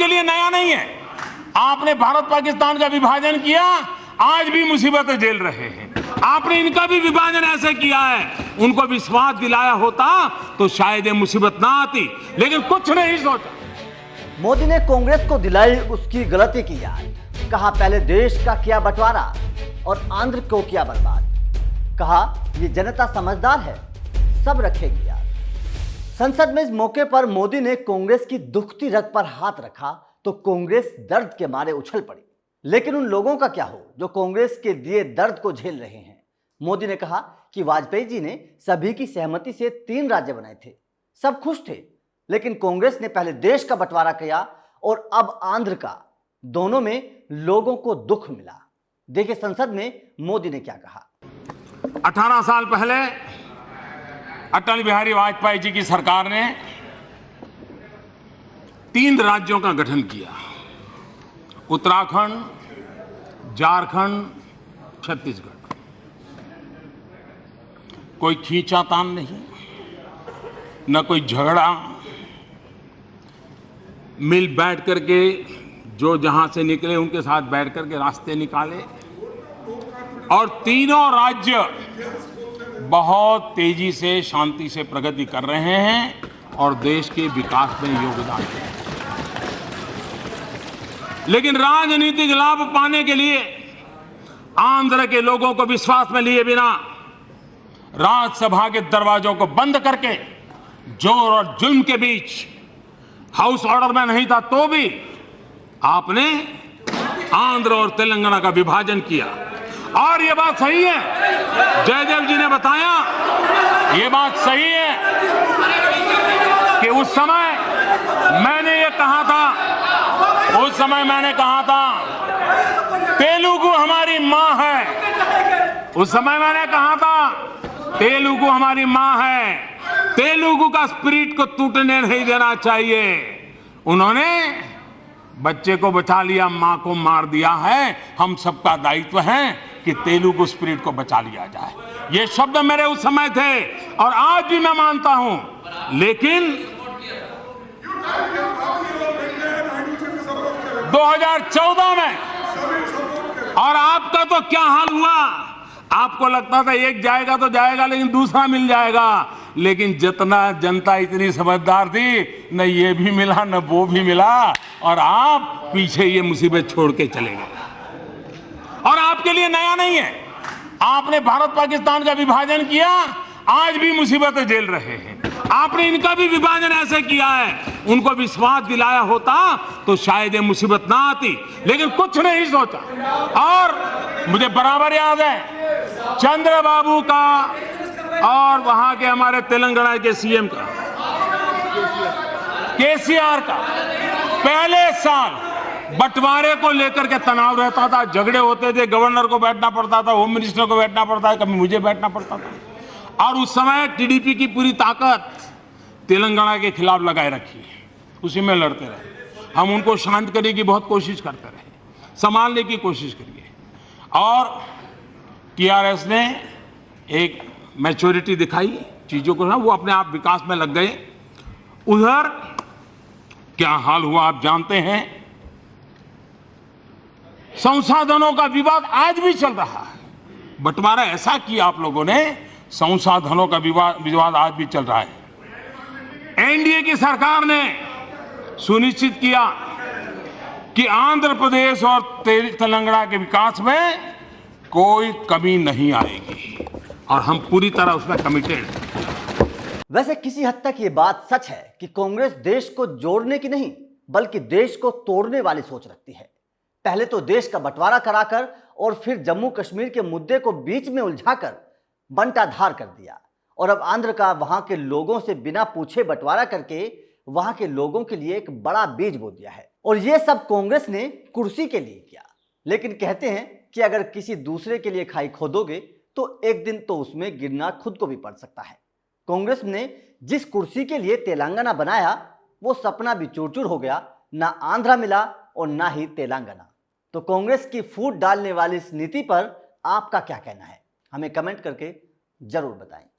आपके लिए नया नहीं है। आपने भारत पाकिस्तान का विभाजन किया, आज भी मुसीबतें झेल रहे हैं। आपने इनका भी विभाजन ऐसे किया है, उनको विश्वास दिलाया होता तो शायद ये मुसीबत ना आती, लेकिन कुछ नहीं सोचा। मोदी ने कांग्रेस को दिलाई उसकी गलती की याद। कहा पहले देश का किया बंटवारा और आंध्र को किया बर्बाद। कहा ये जनता समझदार है, सब रखेगी याद। संसद में इस मौके पर मोदी ने कांग्रेस की दुखती रग पर हाथ रखा तो कांग्रेस दर्द के मारे उछल पड़ी। लेकिन उन लोगों का क्या हो जो कांग्रेस के दिए दर्द को झेल रहे हैं। मोदी ने कहा कि वाजपेयी जी ने सभी की सहमति से 3 राज्य बनाए थे, सब खुश थे, लेकिन कांग्रेस ने पहले देश का बंटवारा किया और अब आंध्र का। दोनों में लोगों को दुख मिला। देखिए संसद में मोदी ने क्या कहा। 18 साल पहले अटल बिहारी वाजपेयी जी की सरकार ने 3 राज्यों का गठन किया, उत्तराखंड, झारखंड, छत्तीसगढ़। कोई खींचातान नहीं, न कोई झगड़ा, मिल बैठ करके जो जहां से निकले उनके साथ बैठ करके रास्ते निकाले और तीनों राज्य बहुत तेजी से शांति से प्रगति कर रहे हैं और देश के विकास में योगदान दे रहे हैं। लेकिन राजनीतिक लाभ पाने के लिए आंध्र के लोगों को विश्वास में लिए बिना राज्यसभा के दरवाजों को बंद करके जोर और जुल्म के बीच हाउस ऑर्डर में नहीं था तो भी आपने आंध्र और तेलंगाना का विभाजन किया। और ये बात सही है, जयदेव जी ने बताया, ये बात सही है कि उस समय मैंने ये कहा था, उस समय मैंने कहा था तेलुगु हमारी मां है। उस समय मैंने कहा था तेलुगु हमारी मां है, तेलुगु का स्पिरिट को टूटने नहीं देना चाहिए। उन्होंने बच्चे को बचा लिया, मां को मार दिया है। हम सबका दायित्व है कि तेलुगु स्पिरिट को बचा लिया जाए। ये शब्द मेरे उस समय थे और आज भी मैं मानता हूं। लेकिन 2014 में और आपका तो क्या हाल हुआ। आपको लगता था एक जाएगा तो जाएगा लेकिन दूसरा मिल जाएगा, लेकिन जितना जनता इतनी समझदार थी, न ये भी मिला न वो भी मिला और आप पीछे ये मुसीबत छोड़ के चले गए। और आपके लिए नया नहीं है। आपने भारत पाकिस्तान का विभाजन किया, आज भी मुसीबतें झेल रहे हैं। आपने इनका भी विभाजन ऐसे किया है, उनको विश्वास दिलाया होता तो शायद ये मुसीबत ना आती, लेकिन कुछ नहीं सोचा। और मुझे बराबर याद है चंद्रबाबू का और वहां के हमारे तेलंगाना के सीएम का, केसीआर का, पहले साल बंटवारे को लेकर के तनाव रहता था, झगड़े होते थे, गवर्नर को बैठना पड़ता था, होम मिनिस्टर को बैठना पड़ता था, कभी मुझे बैठना पड़ता था। और उस समय टीडीपी की पूरी ताकत तेलंगाना के खिलाफ लगाए रखी, उसी में लड़ते रहे। हम उनको शांत करने की बहुत कोशिश करते रहे, संभालने की कोशिश करिए। और टीआरएस ने एक मैच्योरिटी दिखाई चीजों को, वो अपने आप विकास में लग गए। उधर क्या हाल हुआ आप जानते हैं। संसाधनों का विवाद आज भी चल रहा है। बंटवारा ऐसा किया आप लोगों ने, संसाधनों का विवाद आज भी चल रहा है। एनडीए की सरकार ने सुनिश्चित किया कि आंध्र प्रदेश और तेलंगाना के विकास में कोई कमी नहीं आएगी और हम पूरी तरह उसमें कमिटेड हैं। वैसे किसी हद तक ये बात सच है कि कांग्रेस देश को जोड़ने की नहीं बल्कि देश को तोड़ने वाली सोच रखती है। पहले तो देश का बंटवारा कराकर और फिर जम्मू कश्मीर के मुद्दे को बीच में उलझाकर बंटाधार कर दिया और अब आंध्र का वहां के लोगों से बिना पूछे बंटवारा करके वहां के लोगों के लिए एक बड़ा बीज बो दिया है। और ये सब कांग्रेस ने कुर्सी के लिए किया। लेकिन कहते हैं कि अगर किसी दूसरे के लिए खाई खोदोगे तो एक दिन तो उसमें गिरना खुद को भी पड़ सकता है। कांग्रेस ने जिस कुर्सी के लिए तेलंगाना बनाया वो सपना भी चूर चूर हो गया। ना आंध्रा मिला और ना ही तेलंगाना। तो कांग्रेस की फूट डालने वाली इस नीति पर आपका क्या कहना है, हमें कमेंट करके जरूर बताएं।